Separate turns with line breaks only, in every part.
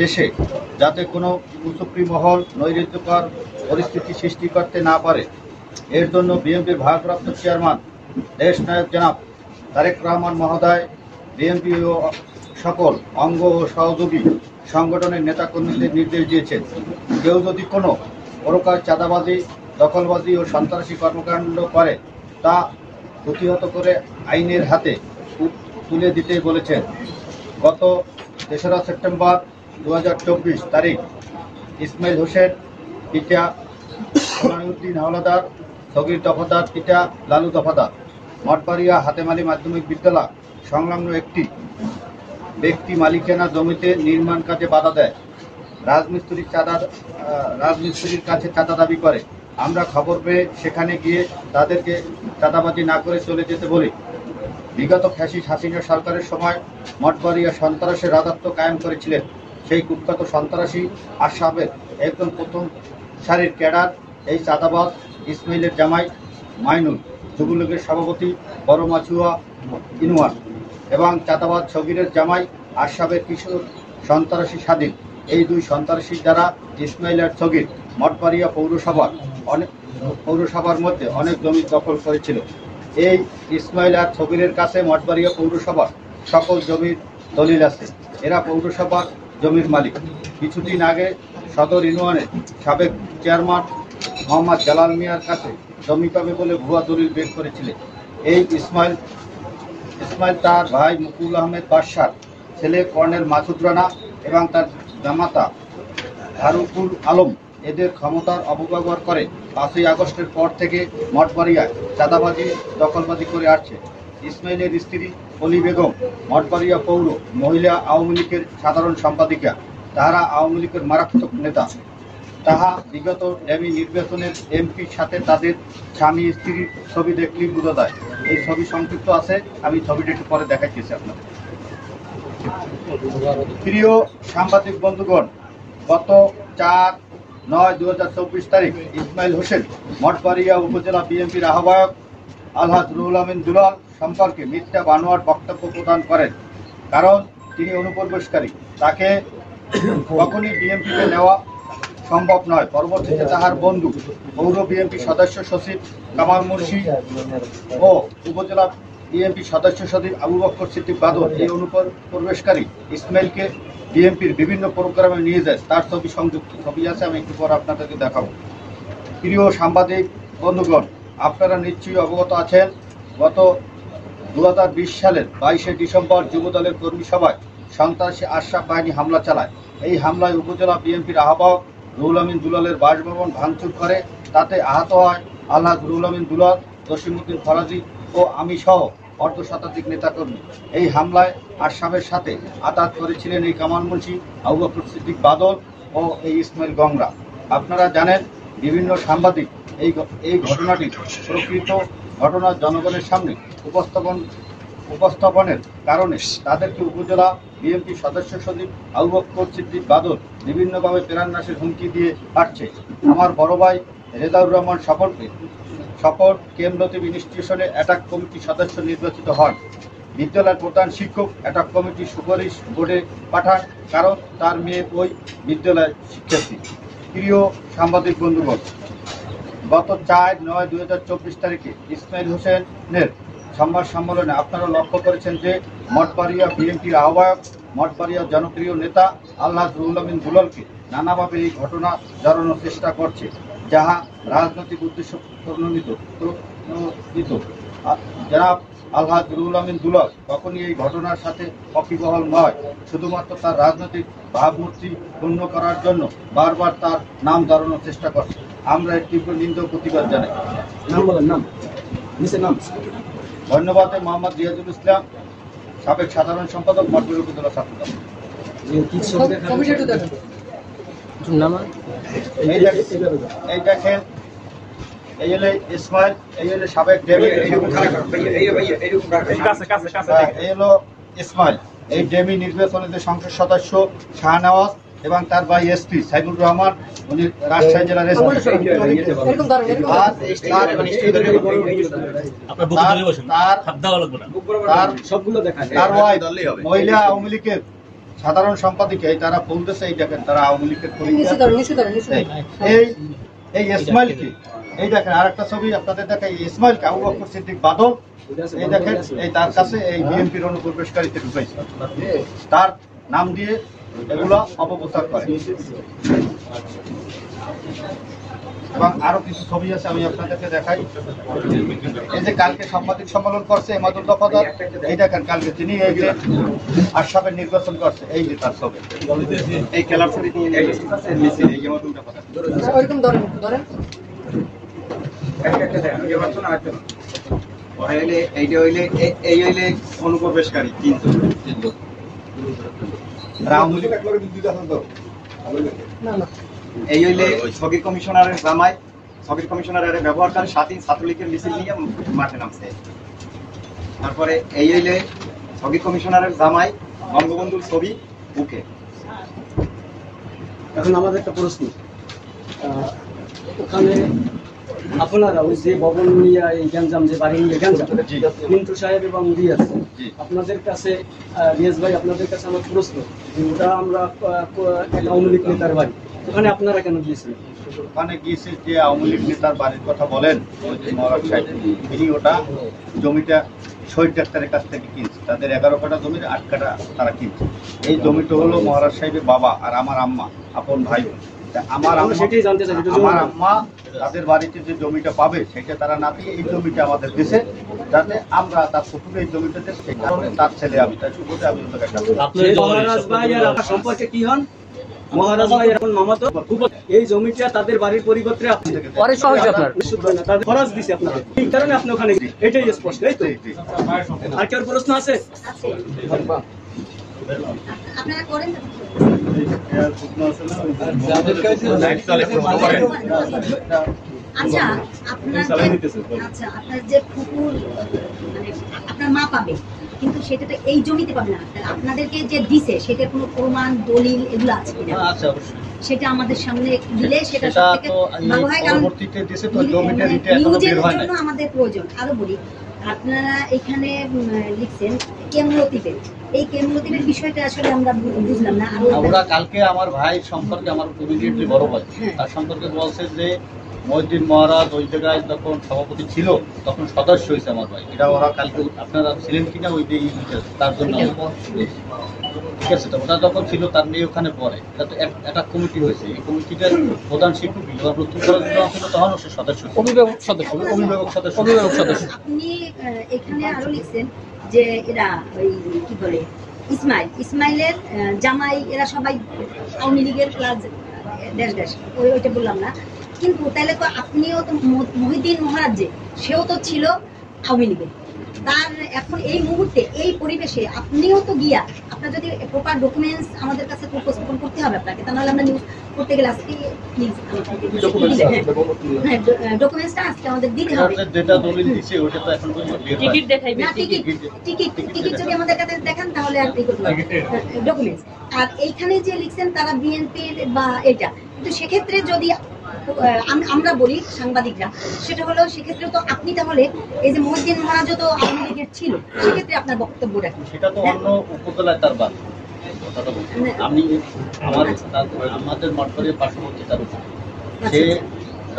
দেশে যাতে কোনো কুচক্রী মহল নৈরাজ্যকর পরিস্থিতি সৃষ্টি করতে না পারে, এর জন্য বিএনপির ভারপ্রাপ্ত চেয়ারম্যান দেশ নায়ক জনাব তারেক রহমান মহোদয় বিএনপি ও সকল অঙ্গ ও সহযোগী সংগঠনের নেতাকর্মীদের নির্দেশ দিয়েছেন, কেউ যদি কোনো প্রকার চাঁদাবাজি, দখলবাজি ও সন্ত্রাসী কর্মকাণ্ড করে তা প্রতিহত করে আইনের হাতে তুলে দিতে বলেছেন। গত ৩রা সেপ্টেম্বর ২০২৪ তারিখ ইসমাইল হোসেন পিতা, সোনাইউদ্দিন হাওলাদার, সগির দফাদার পিতা, লালু দফাদার মঠবাড়িয়া হাতেমালি মাধ্যমিক বিদ্যালয় সংলগ্ন একটি ব্যক্তি মালিকানা জমিতে নির্মাণ কাজে বাধা দেয়, রাজমিস্ত্রির কাছে চাঁদা দাবি করে। আমরা খবর পেয়ে সেখানে গিয়ে তাদেরকে চাঁদাবাজি না করে চলে যেতে বলি। বিগত ফ্যাসিস্ট হাসিনা সরকারের সময় মঠবাড়িয়া সন্ত্রাসের রাজত্ব কায়েম করেছিলেন সেই কুখ্যাত সন্ত্রাসী আশরাফের একজন প্রথম সারির ক্যাডার এই চাঁদাবাজ ইসমাইলের জামাই মাইনুল, যুবলীগের সভাপতি বড় মাছুয়া ইনওয়ার এবং চাঁদাবাজ সগিরের জামাই আশরাফের কিশোর সন্ত্রাসী স্বাধীন। এই দুই সন্ত্রাসী দ্বারা ইসমাইল আর সগির মঠবাড়িয়া পৌরসভার মধ্যে অনেক জমি দখল করেছিল। এই ইসমাইল আর সগিরের কাছে মঠবাড়িয়া পৌরসভার সকল জমির দলিল আছে। এরা পৌরসভার জমির মালিক। কিছুদিন আগে সদর ইউনিয়নের সাবেক চেয়ারম্যান মোহাম্মদ জালাল মিয়ার কাছে জমি পাবে বলে ভুয়া দলিল বের করেছিলেন। এই ইসমাইল তার ভাই মুকুল আহমেদ বাদশার ছেলে কর্নেল মাসুদ রানা এবং তার জামাতা ফারুকুল আলম এদের ক্ষমতার অপব্যবহার করে ৫ই আগস্টের পর থেকে মঠবাড়িয়ায় চাঁদাবাজি, দখলবাজি করে আসছে। ইসমাইলের স্ত্রী অলি বেগম মঠবাড়িয়া পৌর মহিলা আওয়ামী লীগের সাধারণ সম্পাদিকা। তাহারা আওয়ামী লীগের মারাত্মক নেতা। তাহা বিগত ড্যামি নির্বাচনের এমপির সাথে তাদের স্বামী স্ত্রীর ছবি দেখলেই বোঝা যায়। এই ছবি সংক্ষিপ্ত আছে, আমি ছবিটা একটু পরে দেখাচ্ছি আপনাদের। প্রিয় সাংবাদিক বন্ধুগণ, গত ৪/৯/২০২৪ তারিখ ইসমাইল হোসেন মঠবাড়িয়া উপজেলা বিএনপির আহ্বায়ক আলহাজ রুহুল আমিন দুলাল সম্পর্কে মিথ্যা বানোয়াট বক্তব্য প্রদান করেন। কারণ তিনি অনুপ্রবেশকারী, তাকে কখনই বিএনপিতে নেওয়া সম্ভব নয়। পরবর্তীতে তাহার বন্ধু পৌর বিএনপি সদস্য সচিব কামাল মুন্সি ও উপজেলা বিএনপি সদস্য সচিব আবু বকর সিদ্দিক বাদল এই অনুপ্রবেশকারী ইসমাইলকে বিএনপির বিভিন্ন প্রোগ্রামে নিয়ে যায়। তার ছবি সংযুক্ত ছবি আছে, আমি একটু পর আপনাদেরকে দেখাবো। প্রিয় সাংবাদিক বন্ধুগণ, আপনারা নিশ্চয়ই অবগত আছেন, গত ২০২০ সালের ২২শে ডিসেম্বর যুবদলের কর্মী সভায় সন্ত্রাসী আশরাফ বাহিনী হামলা চালায়। এই হামলায় উপজেলা বিএনপির আহ্বায়ক রুহুল আমিন দুলালের বাসভবন ভাঙচুর করে। তাতে আহত হয় আলহাজ রুহুল আমিন দুলাল, জসিমউদ্দিন ফরাজি ও আমি সহ অর্ধশতাধিক নেতাকর্মী। এই হামলায় আশরাফের সাথে আঘাত করেছিলেন এই কামাল মুন্সি, আবু বকর সিদ্দিক বাদল ও এই ইসমাইল গংরা। আপনারা জানেন, বিভিন্ন সাংবাদিক এই ঘটনাটি প্রকৃত ঘটনা জনগণের সামনে উপস্থাপনের কারণে তাদেরকে উপজেলা বিএনপি সদস্য সচিব আবু বকর সিদ্দিক বাদল বিভিন্নভাবে প্রাণনাশের হুমকি দিয়ে আসছে। আমার বড় ভাই রেজাউর রহমান শপথ কেন্দ্রীয় ইনস্টিটিউশনে অ্যাটাক কমিটির সদস্য নির্বাচিত হন। বিদ্যালয়ের প্রধান শিক্ষক অ্যাটাক কমিটির সুপারিশ বোর্ডে পাঠান, কারণ তার মেয়ে ওই বিদ্যালয়ের শিক্ষার্থী। প্রিয় সাংবাদিক বন্ধুগণ, গত ৪/৯/২০২৪ তারিখে ইসমাইল হোসেনের সংবাদ সম্মেলনে আপনারা লক্ষ্য করেছেন যে মঠবাড়িয়া বিএনপির আহ্বায়ক, মঠবাড়িয়ার জনপ্রিয় নেতা আলহাজ রুহুল আমিন দুলালকে নানাভাবে এই ঘটনা জড়ানোর চেষ্টা করছে, যাহা রাজনৈতিক উদ্দেশ্য প্রণোদিত। জনাব আলহাজ রুহুল আমিন দুলাল কখনই এই ঘটনার সাথে ওয়াকিবহাল নয়। শুধুমাত্র তার রাজনৈতিক ভাবমূর্তি পূর্ণ করার জন্য বারবার তার নাম জড়ানোর চেষ্টা করছে। আমরা এর তীব্র নিন্দা ও প্রতিবাদ জানাই। ধন্যবাদ মোহাম্মদ রিয়াজুল ইসলাম, সাবেক সাধারণ সম্পাদক, মঠবাড়িয়া উপজেলা ছাত্রদল। এই দেখেন, এই হলো ইসমাইল, এই হলো সাবেক ডেমি, এই হলো ইসমাইল। এই ডেমি নির্বাচনে সংসদ সদস্য শাহনওয়াজ এবং তার ভাই এসপি সাইফুর রহমান, উনি রাজশাহী জেলার এসপি। মহিলা আওয়ামী লীগের সাধারণ সম্পাদকে তারা বলতেছে, এই দেখেন তারা আওয়ামী লীগের এই ইসমাইলকে, এই দেখেন আর একটা ছবি আপনাদের দেখেন, ইসমাইলকে আবু বকর সিদ্দিক বাদল, এই দেখেন এই তার কাছে এই বিএনপির অনুপ্রবেশকারীতে ঢুকাইছে, তার নাম দিয়ে এগুলো অপপ্রচার করে। এবং আরো কিছু ছবি আছে, আমি আপনাদেরকে দেখাই। এই যে কালকে সাংবাদিক সম্মেলন করছে এমাদুল দফাদার, এই দেখেন কালকে তিনি এই যে আশরাফের নির্বাচন করছে, এই যে তার ছবি, এই খেলার ছবি অনুপ্রবেশকারী এই হইলে সগির কমিশনারের জামাই, সগির কমিশনারের ব্যবহারকারী স্বাধীন ছাত্রলীগের মিছিল নিয়ে মাঠে নামছে। তারপরে এই হইলে সগির কমিশনারের জামাই, বঙ্গবন্ধুর ছবি বুকে।
এখন আমাদের একটা প্রশ্ন, ওখানে আপনারা ওই যে ভবন নিয়ে এই গ্যাঞ্জাম, যে বাড়ি নিয়ে গ্যাঞ্জাম, মিন্টু সাহেব এবং রিয়াজ, আপনাদের কাছে রিয়াজ ভাই, আপনাদের কাছে আমার প্রশ্ন, ওটা আমরা আওয়ামী লীগ নেতার বাড়ি, ওখানে আপনারা কেন গিয়েছিলেন?
ওখানে গিয়েছে যে আওয়ামী লীগ নেতার বাড়ির কথা বলেন, তিনি ওটা জমিটা শহীদ ডাক্তারের কাছ থেকে কিনছে, তাদের 11 কাঠা জমির 8 কাঠা তারা কিনছে। এই জমিটা হলো মহারাজ সাহেবের বাবা আর আমার আম্মা আপন ভাই। আমার আম্মা তাদের বাড়িতে যে জমিটা পাবে সেটা তারা না দিয়ে এই জমিটা আমাদের দেশে, যাতে আমরা তার পুকুরে এই জমিটা দেশ, সেই কারণে তার ছেলে আমি, তার সুযোগে আমি
মহারাজ ভাই আর আপনার সম্পর্কে কি হন? মহারাজ ভাই এখন মামাতো, এই জমিটা তাদের বাড়ির পরিবর্তে তাদের খরচ দিছে আপনাদের, এই কারণে আপনি ওখানে, এটাই স্পষ্ট। এই তো, আর কেউ প্রশ্ন আছে?
আপনারা করেন আচ্ছা, আপনার যে পুকুর মানে আপনার মা পাবে, কিন্তু সেটা তো এই জমিতে পাবে না, আপনাদেরকে যে দিছে সেটার কোনো প্রমাণ দলিল এগুলো আছে কিনা?
আচ্ছা, অবশ্যই
সেটা আমাদের সামনে দিলে সেটা সবথেকে ভালো হয়, কারণ নিউজের জন্য আমাদের প্রয়োজন। আরো বলি, আপনারা এখানে লিখছেন কেমলতিপের, এই কেমলতিপের বিষয়টা আসলে আমরা বুঝলাম না।
আমরা কালকে আমার ভাই সম্পর্কে, আমার ইমিডিয়েটলি বড় ভাই, তার সম্পর্কে বলছে যে মহিউদ্দিন মহারাজ ওই জায়গায় যখন সভাপতি ছিল তখন সদস্য হয়েছে আমার ভাই। এটা ওরা কালকে আপনারা ছিলেন কিনা ওই যে তার জন্য, ঠিক আছে। তো ওটা যখন ছিল তার মেয়ে ওখানে পড়ে, এটা তো একটা কমিটি হয়েছে, এই কমিটিটার প্রধান শিক্ষক নতুন করার জন্য ছিল, তখন সে সদস্য, অভিভাবক সদস্য।
আপনি এখানে আরো লিখছেন যে এরা ওই কি বলে ইসমাইলের জামাই, এরা সবাই আওয়ামী লীগের ক্লাস ড্যাশ ওইটা বললাম না, কিন্তু তাহলে তো আপনিও তো মহিউদ্দিন মহারাজ যে, সেও তো ছিল আওয়ামী লীগের, তার এখন এই মুহূর্তে এই পরিবেশে আপনিও তো গিয়া, আপনার যদি প্রপার ডকুমেন্টস আমাদের কাছে উপস্থাপন করতে হবে আপনাকে, তা নাহলে আমরা নিউজ করতে গেলে আজকে প্লিজ ডকুমেন্টসটা আজকে আমাদের দিতে হবে।
যেটা দলিল দিছে ওটা তো এখন
টিকিট দেখাইবে, টিকিট যদি আমাদের কাছে দেখান তাহলে আর এই করতে হবে ডকুমেন্টস। আর এইখানে যে লিখছেন তারা বিএনপির বা এটা, কিন্তু সেক্ষেত্রে যদি আমরা বলি সাংবাদিকরা, সেটা হলো সেক্ষেত্রে তো আপনি তাহলে এই যে মহিউদ্দিন মহারাজও তো আওয়ামী লীগের ছিল, সেক্ষেত্রে আপনার বক্তব্য রাখুন।
সেটা তো অন্য উপজেলায় তার বাড়ি, আমি আমাদের মঠবাড়ির পার্শ্ববর্তী তার উপর, সে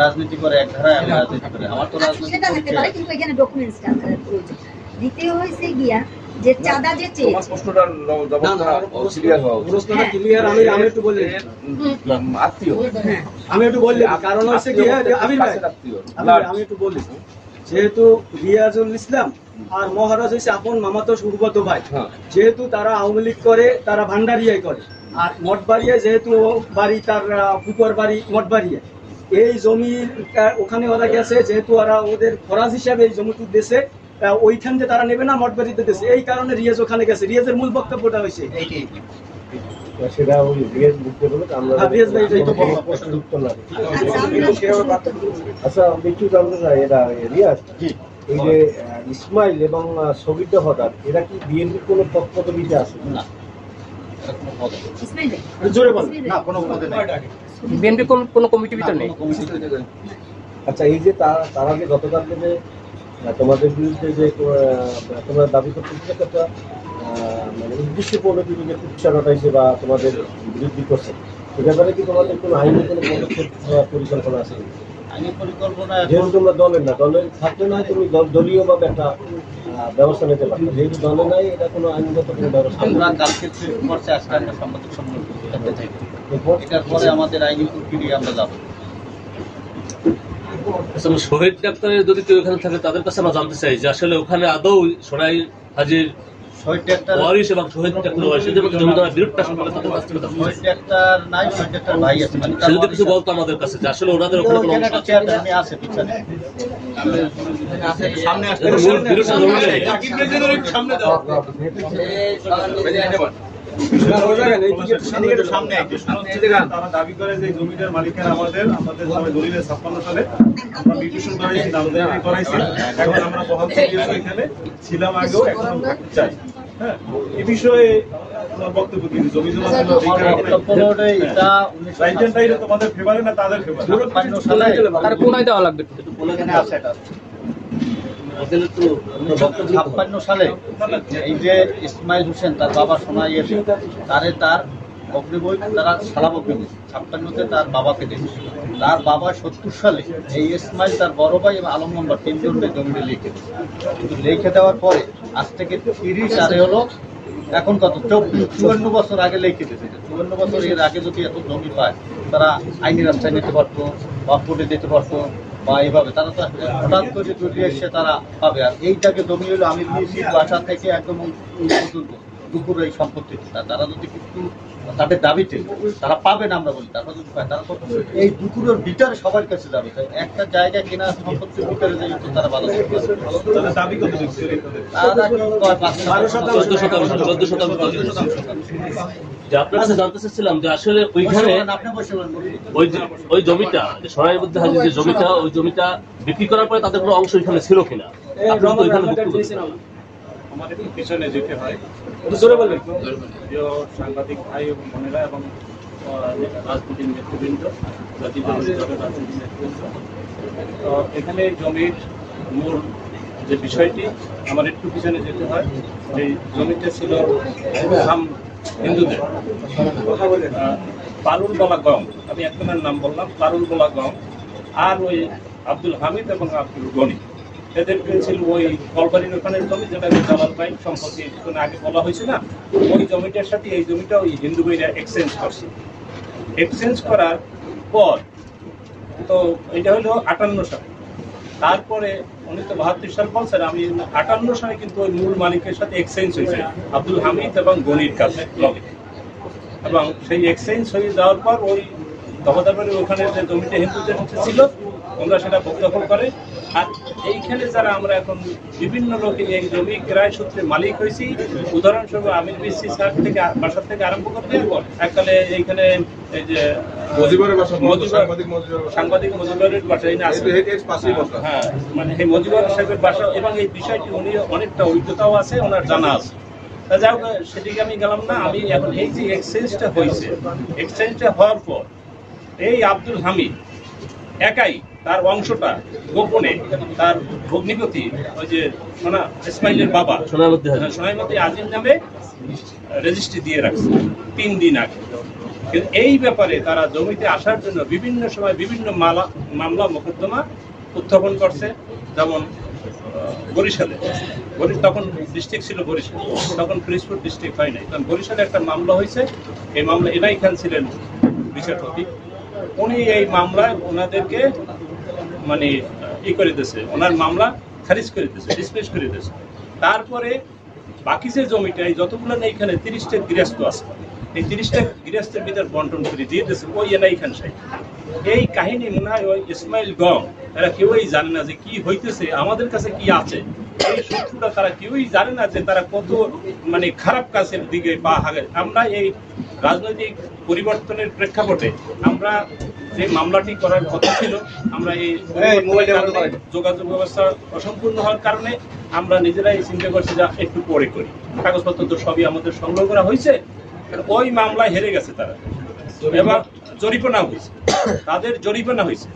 রাজনীতি করে এক ধারায়, আমি রাজনীতি করে, আমার তো রাজনীতি
সেটা থাকতে পারে, কিন্তু এখানে ডকুমেন্টসটা প্রয়োজন। দ্বিতীয় হয়েছে গিয়া যে চাঁদা যে চেয়েছে,
আমি একটু বললাম, কারণ হচ্ছে কি আমি একটু বলি, যেহেতু রিয়াজুল ইসলাম আর মহারাজ হয়েছে আপন মামাতো সুরগত ভাই, যেহেতু তারা আওয়ামী লীগ করে, তারা ভান্ডারিয়ায় করে, আর মঠবাড়িয়ায় যেহেতু বাড়ি, তার পুকুর বাড়ি মঠবাড়িয়া, এই জমি ওখানে ওরা গেছে, যেহেতু ওরা ওদের খরাজ হিসাবে এই জমিটুকু দেশে, ওইখান থেকে তারা নেবে না, মঠবাড়িতে দেশে, এই কারণে রিয়াজ ওখানে গেছে। রিয়াজের মূল বক্তব্যটা হয়েছে
সেটা ওই রিয়াজ বুঝতে বলে আমরা আচ্ছা, আমি একটু জানতে চাই, এটা রিয়াজ, এই যে ইসমাইল এবং সগির দফাদার, এরা কি বিএনপির কোনো পদবিতে আছে?
না,
জোরে বলেন।
না, কোনো পদে নাই,
বিএনপি কোনো কমিটির ভিতর নেই।
আচ্ছা, এই যে তারা যে গতকালকে যে তোমাদের বিরুদ্ধে যে তোমরা দাবি করতেছিলে একটা মানে উদ্দেশ্যপূর্ণ কিছু যে কুৎসা ঘটাইছে বা তোমাদের বিরোধী করছে, এ ব্যাপারে কি তোমাদের কোনো আইনি কোনো পদক্ষেপ পরিকল্পনা আছে?
আইনি পরিকল্পনা
যেহেতু তোমরা দলের না, দলের থাকলে নয় তুমি দলীয়ভাবে একটা ব্যবস্থা নিতে পারবে, যেহেতু দলে নাই এটা কোনো আইনগত কোনো ব্যবস্থা নেই।
আমরা কালকে করছে, আজকে একটা সাংবাদিক সম্মেলন করতে চাই, এটার পরে আমাদের আইনি প্রক্রিয়া আমরা যাবো।
আসলে শহীদ ডাক্তারের যদি কেউ এখানে থাকে তাদের কাছে আমরা জানতে চাই যে আসলে ওখানে আদৌ সোনাই হাজির
শহীদ ডাক্তার
ওয়ারিশ এবং শহীদ ডাক্তার ওয়ারিশ এদের মধ্যে জমিদার বিরোধটা সম্পর্কে তাদের কাছ থেকে জানতে চাই।
শহীদ ডাক্তার নাই, শহীদ ডাক্তার ভাই আছে, মানে
সে যদি কিছু বলতো আমাদের কাছে যে আসলে ওনাদের ওখানে কোনো অংশ আছে।
চেয়ারম্যান আছে পিছনে সামনে আসতে
মূল বিরোধটা জমিদার
তারা দাবি করে যে জমিটার মালিকের আমাদের নামে দলিলে 56 সালে আমরা মিউটেশন করাইছি, নামজারি করাইছি, এখন আমরা বহাল এখানে ছিলাম আগেও, এখন আমরা চাই। হ্যাঁ, এই বিষয়ে আপনার বক্তব্য কি? জমি জমা তোমাদের ফেভারে না তাদের ফেভারে?
56 সালে
তার কোনায় দেওয়া লাগবে।
এখানে আছে এটা 56 সালে এই যে ইসমাইল হোসেন তার বাবা সোনাইয়ের তার অগ্নিবই তারা সালাম অগ্নিবই 56তে তার বাবাকে দেখেছিল। তার বাবা 70 সালে এই ইসমাইল তার বড় ভাই এবং আলম নম্বর 3 জনের জমিতে লিখে দিয়েছে। কিন্তু লিখে দেওয়ার পরে আজ থেকে 30 আরে হলো এখন কত 54 বছর আগে লিখে দিয়েছে। 54 বছর এর আগে যদি এত জমি পায় তারা আইনি রাস্তায় নিতে পারতো বা কোর্টে দিতে পারতো বা এইভাবে তারা তো হঠাৎ করে যদি এসে তারা পাবে। আর এইটাকে জমি হলো আমি দিয়েছি বাসা থেকে একদম পর্যন্ত দুপুর এই সম্পত্তি তারা যদি কিন্তু তাদের দাবিতে তারা পাবে না আমরা বলি, তারপর যদি পায় তারা তো এই দুপুরের ভিতরে সবার কাছে যাবে। একটা জায়গা কেনা সম্পত্তির ভিতরে যাই তো তারা ভালো
তাদের দাবি কত দিচ্ছে?
তারা কি কয়
14 শতাংশ। যে আপনার কাছে জানতে চাচ্ছিলাম যে আসলে ওইখানে
আপনি বসে
ওই জমিটা যে সোনাইয়ের মধ্যে হাজির যে জমিটা, ওই জমিটা বিক্রি করার পরে তাদের কোনো অংশ এখানে ছিল কিনা আপনি তো ওইখানে বক্তব্য দিয়েছেন।
আমার একটু পিছনে যেতে হয়, সাংবাদিক ভাই এবং বোনেরা এবং রাজনীতির নেতৃবৃন্দ, জাতীয় রাজনীতির নেতৃবৃন্দ, তো এখানে জমির মূল যে বিষয়টি আমার একটু পিছনে যেতে হয়। এই জমিটা ছিল হিন্দুদের, পারুল বলা গম, আমি একজনের নাম বললাম, পারুল বলা গম, আর ওই আব্দুল হামিদ এবং আব্দুল গনি, এদেরকে ছিল ওই কলবাড়ির ওখানের জমি, যেটা জালাল ভাই সম্পত্তি আগে বলা হয়েছে না, ওই জমিটার সাথে এই জমিটা ওই হিন্দু ভাইরা এক্সচেঞ্জ করছে। এক্সচেঞ্জ করার পর তো এটা হলো 58 সালে। তারপরে 1972 সাল বলছেন, আমি 58 সালে কিন্তু ওই মূল মালিকের সাথে এক্সচেঞ্জ হয়েছে আব্দুল হামিদ এবং গনির কাছে লগে, এবং সেই এক্সচেঞ্জ হয়ে যাওয়ার পর ওই দফাদারবাড়ির ওখানে যে জমিটা হিন্দুদের ছিল আমরা সেটা দখল করে। আর এইখানে যারা আমরা এখন বিভিন্ন লোকে এই জমি ক্রয় সূত্রে মালিক হয়েছি, উদাহরণস্বরূপ আমির বিসি স্যার থেকে বাসার থেকে আরম্ভ করতে এককালে এইখানে এই যে সাংবাদিক মজিবরের বাসা হ্যাঁ, মানে এই মজিবর সাহেবের বাসা, এবং এই বিষয়টি উনি অনেকটা অভিজ্ঞতাও আছে, ওনার জানা আছে। তা যাই হোক, সেদিকে আমি গেলাম না। আমি এখন এই যে এক্সচেঞ্জটা হয়েছে, এক্সচেঞ্জটা হওয়ার পর এই আব্দুল হামিদ একাই তার অংশটা গোপনে তার ভগ্নিপতি ওই যে সোনা ইসমাইলের বাবা সোনাইমতি আজিম নামে রেজিস্ট্রি দিয়ে রাখছে 3 দিন আগে। কিন্তু এই ব্যাপারে তারা জমিতে আসার জন্য বিভিন্ন সময় বিভিন্ন মামলা মোকদ্দমা উত্থাপন করছে। যেমন বরিশালে, তখন ডিস্ট্রিক্ট ছিল বরিশাল, তখন ফরিদপুর ডিস্ট্রিক্ট হয় নাই, তখন বরিশালে একটা মামলা হয়েছে। এই মামলা এনাই খান ছিলেন বিচারপতি, উনি এই মামলায় ওনাদেরকে মানে করে দিয়েছে, ওনার মামলা খারিজ করে দিয়েছে, ডিসমিস করে দিয়েছে। তারপরে বাকি যে জমিটা যতগুলো এইখানে 30টা গৃহস্থ আছে, এই 30টা গৃহস্থের ভিতর বন্টন করে দিয়ে দিয়েছে ওই এনাই খান সাহেব। এই কাহিনী মনে হয় ওই ইসমাইল গম এরা কেউই জানে না যে কি হইতেছে, আমাদের কাছে কি আছে এই সূত্রটা তারা কেউই জানে না যে তারা কত মানে খারাপ কাজের দিকে পা হাগে। আমরা এই রাজনৈতিক পরিবর্তনের প্রেক্ষাপটে আমরা যে মামলাটি করার কথা ছিল, আমরা এই যোগাযোগ ব্যবস্থা অসম্পূর্ণ হওয়ার কারণে আমরা নিজেরাই চিন্তা করছি যে একটু পরে করি, কাগজপত্র তো সবই আমাদের সংগ্রহ করা হয়েছে। ওই মামলায় হেরে গেছে তারা, এবার জরিমানা হয়েছে, তাদের জরিমানা হয়েছে।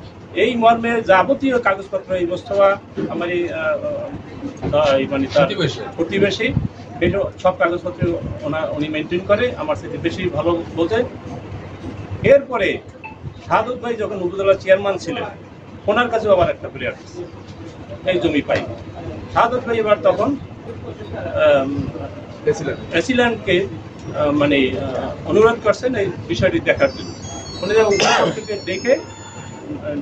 এই মর্মে যাবতীয় কাগজপত্র এই মোস্তফা আমার মানে তার প্রতিবেশী এই সব কাগজপত্র উনি মেনটেন করে, আমার সাথে বেশি ভালো বলতে। এরপরে সাদত ভাই যখন উপজেলা চেয়ারম্যান ছিলেন, ওনার কাছেও আবার একটা প্লেয়ার এই জমি পাই। সাদত ভাই এবার তখন প্রেসিডেন্টকে মানে অনুরোধ করছেন এই বিষয়টি দেখার জন্য। উনি থেকে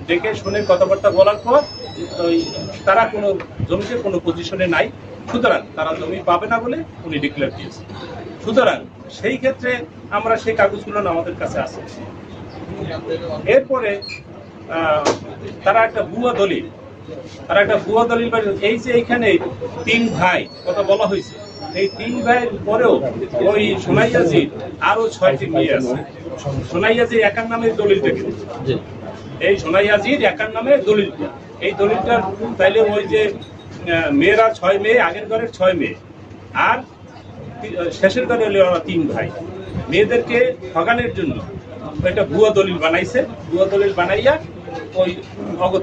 ডেকে শুনে কথাবার্তা বলার পর তারা কোনো জমিতে কোনো পজিশনে নাই, সুতরাং তারা জমি পাবে না বলে উনি ডিক্লেয়ার দিয়েছেন। সুতরাং সেই ক্ষেত্রে আমরা সেই কাগজগুলো আমাদের কাছে আছে। এরপরে তারা একটা ভুয়া দলিল এই যে এইখানে 3 ভাই কথা বলা হয়েছে, এই 3 ভাইয়ের পরেও ওই সোনাইয়াজির আরো 6টি মেয়ে আছে। সোনাইয়াজির একার নামের দলিলটা কিন্তু এই সোনাইয়াজির একার নামের দলিলটা, এই দলিলটার তাইলে ওই যে মেয়েরা 6 মেয়ে, আগের ঘরের 6 মেয়ে, আর শেষের ঘরে হলে ওরা 3 ভাই। মেয়েদেরকে ঠগানোর জন্য একটা ভুয়া দলিল বানাইছে, ভুয়া দলিল বানাইয়া ওই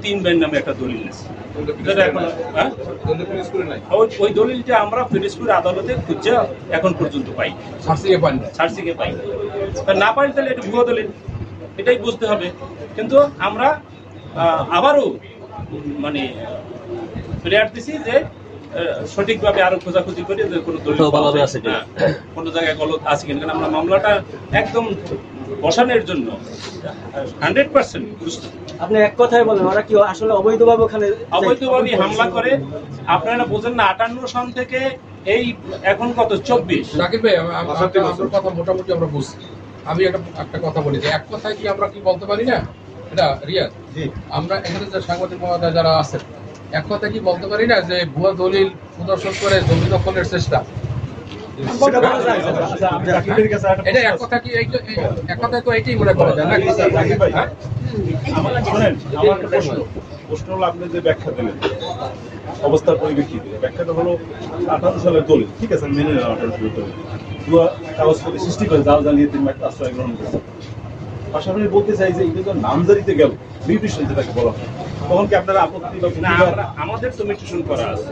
3 ভাইয়ের নামে একটা দলিল আছে। ওই দলিলটা আমরা ফিরোজপুর আদালতে খুঁজে এখন পর্যন্ত পাই, সার্চিকে পাই না পাই, তাহলে এটা ভুয়া দলিল, এটাই বুঝতে হবে। কিন্তু আমরা আবারও মানে প্রেয়ার দিছি যে সঠিকভাবে আরো খোঁজাখুঁজি করি যে কোনো দলিল আছে কিনা, কোনো জায়গায় গলত আছে কিনা। কারণ আমরা মামলাটা একদম বসানোর জন্য 100% প্রস্তুত।
আপনি এক কথায় বলেন ওরা কি আসলে অবৈধভাবে ওখানে
অবৈধভাবে হামলা করে? আপনারা বোঝেন না 58 সন থেকে এই এখন কত 24।
জাকির ভাই, আমার কথা মোটামুটি আমরা বুঝছি। আমি একটা কথা বলি যে এক কথায় কি আমরা কি বলতে পারি না, এটা রিয়াজ, আমরা এখানে যে সাংবাদিক মহোদয় যারা আছেন, এক কথা কি বলতে পারি না যে ভুয়া দলিল প্রদর্শন করে জমি দখলের চেষ্টা? এটা এক কথা কি, এক কথায় তো এইটাই মনে করা যায় না?
প্রশ্ন হলো আপনি যে ব্যাখ্যা দিলেন অবস্থার পরিপ্রেক্ষিতে, ব্যাখ্যাটা হলো 58 সালের দলিল, ঠিক আছে মেনে নেওয়া 58 সালের দলিল, ভুয়া কাগজপত্র সৃষ্টি করে জাল জ্বালিয়ে 3 মাস আশ্রয় গ্রহণ করেছে। পাশাপাশি বলতে চাই যে এটা নামজারিতে গেল, মিউটেশন যেটাকে বলা হয়, তখন কি আপনারা আপত্তি
না? আমাদের তো মিউটেশন করা আছে,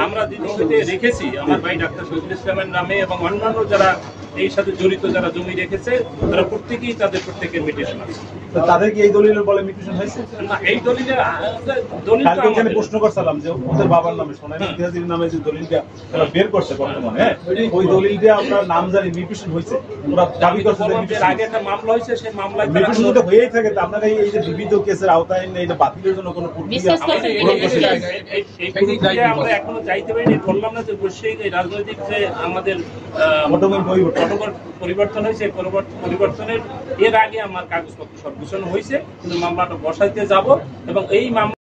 আমরা দিদিতে রেখেছি আমার ভাই ডাক্তার শহীদুল ইসলামের নামে এবং অন্যান্য যারা এই সাথে জড়িত যারা জমি রেখেছে তারা প্রত্যেকেই প্রত্যেকের মিউটেশন আছে।
তাদের কি এই দলিলের বলে মিউটেশন হয়েছে
না? এই দলিলের
প্রশ্ন করছিলাম যে ওদের বাবার নামে সোনাই ইতিহাসের নামে যে দলিলটা তারা বের করছে বর্তমানে, হ্যাঁ, ওই দলিলটা আপনার নাম জানি মিউটেশন হয়েছে, ওরা দাবি করছে যে
আগে একটা মামলা হয়েছে, সেই মামলায়
মিউটেশন তো হয়েই থাকে। আপনারা এই যে বিবিধ কেসের আওতায় এটা বাতিলের জন্য কোনো প্রক্রিয়া
আমরা এখনো চাইতে পারিনি, বললাম না যে অবশ্যই রাজনৈতিক যে আমাদের পরিবর্তন হয়েছে, পরিবর্তনের এর আগে আমার কাগজপত্র সব গুছানো হয়েছে, কিন্তু মামলাটা বসাইতে যাব এবং এই মামলা